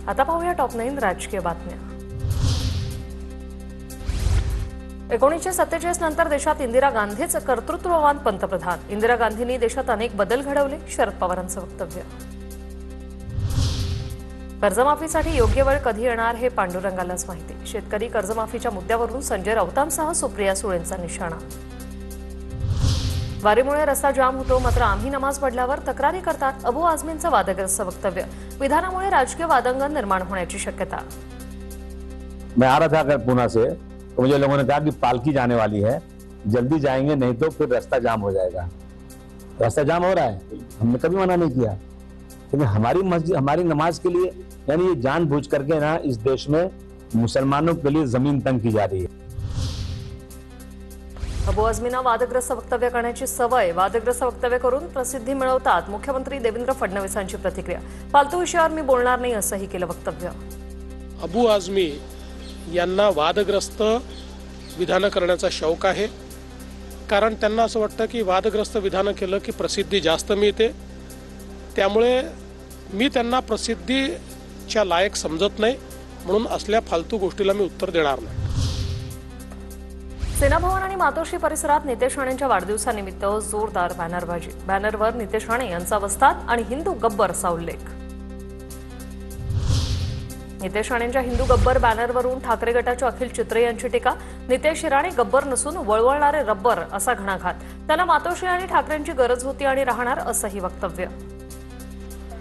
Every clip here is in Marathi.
आता पाहूया टॉप 9 राजकीय बातम्या। 1947 नंतर देशात इंदिरा गांधीच कर्तृत्ववान पंतप्रधान। इंदिरा गांधींनी देशात अनेक बदल घडवले। शरद पवारांचं वक्तव्य। कर्जमाफीसाठी योग्य वेळ कधी येणार हे पांडुरंगालाच माहिती। शेतकरी कर्जमाफीच्या मुद्द्यावरून संजय राऊतांसह सुप्रिया सुळेंचा निशाणा। वारीमुळे रस्ता जाम होतो, मात्र आम्ही नमाज पडल्यावर तक्रारी करतात। अबू आझमींचं वादग्रस्त वक्तव्य। विधानामुळे राजकीय वादंगन निर्माण होण्याची शक्यता। मैं आ रहा था अगर पूना से, तो मुझे लोगों ने कहा कि पालकी जाने वाली है, जल्दी जाएंगे नहीं तो फिर रास्ता जाम हो जाएगा। रास्ता जाम हो रहा है, हमने कभी मना नहीं किया, लेकिन हमारी मस्जिद, हमारी नमाज के लिए यानी ये जानबूझ करके ना इस देश में मुसलमानों के लिए जमीन तंग की जा रही है। अबू आझमींना वादग्रस्त वक्तव्य करण्याची सवय। वादग्रस्त वक्तव्य करून प्रसिद्धी मिळवतात। मुख्यमंत्री देवेंद्र फडणवीसांची प्रतिक्रिया। फालतू विषयावर मी बोलणार नाही असंही केलं वक्तव्य। अबू आझमी यांना वादग्रस्त विधान करण्याचा शौक आहे, कारण त्यांना असं वाटतं की वादग्रस्त विधान केलं की प्रसिद्धी जास्त मिळते। त्यामुळे मी त्यांना प्रसिद्धीच्या लायक समजत नाही, म्हणून असल्या फालतू गोष्टीला मी उत्तर देणार नाही। सेना भवन आणि मातोश्री परिसरात नितेश राणेंच्या वाढदिवसानिमित्त जोरदार बॅनरबाजी। बॅनरवर नितेश राणे यांचा वस्ताद आणि हिंदू गब्बरचा उल्लेख। नितेश राणेंच्या हिंदू गब्बर बॅनरवरून ठाकरे गटाच्या अखिल चित्रे यांची टीका। नितेश राणे गब्बर नसून वळवळणारे रब्बर असा घणाघात। त्यांना मातोश्री आणि ठाकरेंची गरज होती आणि राहणार असंही वक्तव्य।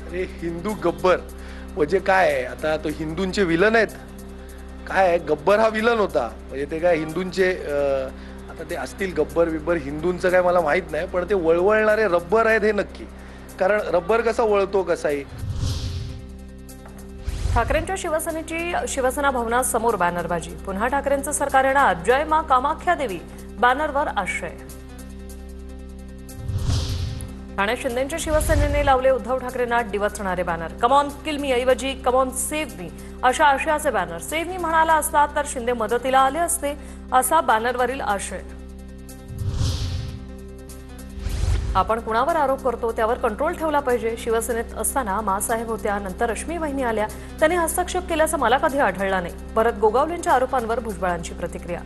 अरे हिंदू गब्बर म्हणजे काय आहे? आता तो हिंदूंचे विलन आहेत काय आहे? गब्बर हा विलन होता म्हणजे ते काय हिंदूंचे आता ते असतील गब्बर बिब्बर, हिंदूंचं काय मला माहित नाही, पण ते वळवळणारे रब्बर आहेत हे नक्की, कारण रब्बर कसा वळतो कसाही। ठाकरेंच्या शिवसेनेची शिवसेना भवनासमोर बॅनरबाजी। पुन्हा ठाकरेंचं सरकार येणार, जय मा कामाख्या देवी बॅनरवर आश्रय। ठाण्यात शिंदेच्या शिवसेनेने लावले उद्धव ठाकरेंना डिवचणारे बॅनर। कमॉन किल मी ऐवजी कमॉन सेव्ह मी अशा आशयाचे बॅनर। सेव्ह मी म्हणाला असता तर शिंदे मदतीला आले असते असा बॅनरवरील आशय। आपण कुणावर आरोप करतो त्यावर कंट्रोल ठेवला पाहिजे। शिवसेनेत असताना मासाहेब होत्या, नंतर रश्मी वहिनी आल्या, त्यांनी हस्तक्षेप केल्याचं मला कधी आढळलं नाही। भरत गोगावलेंच्या आरोपांवर भुजबळांची प्रतिक्रिया।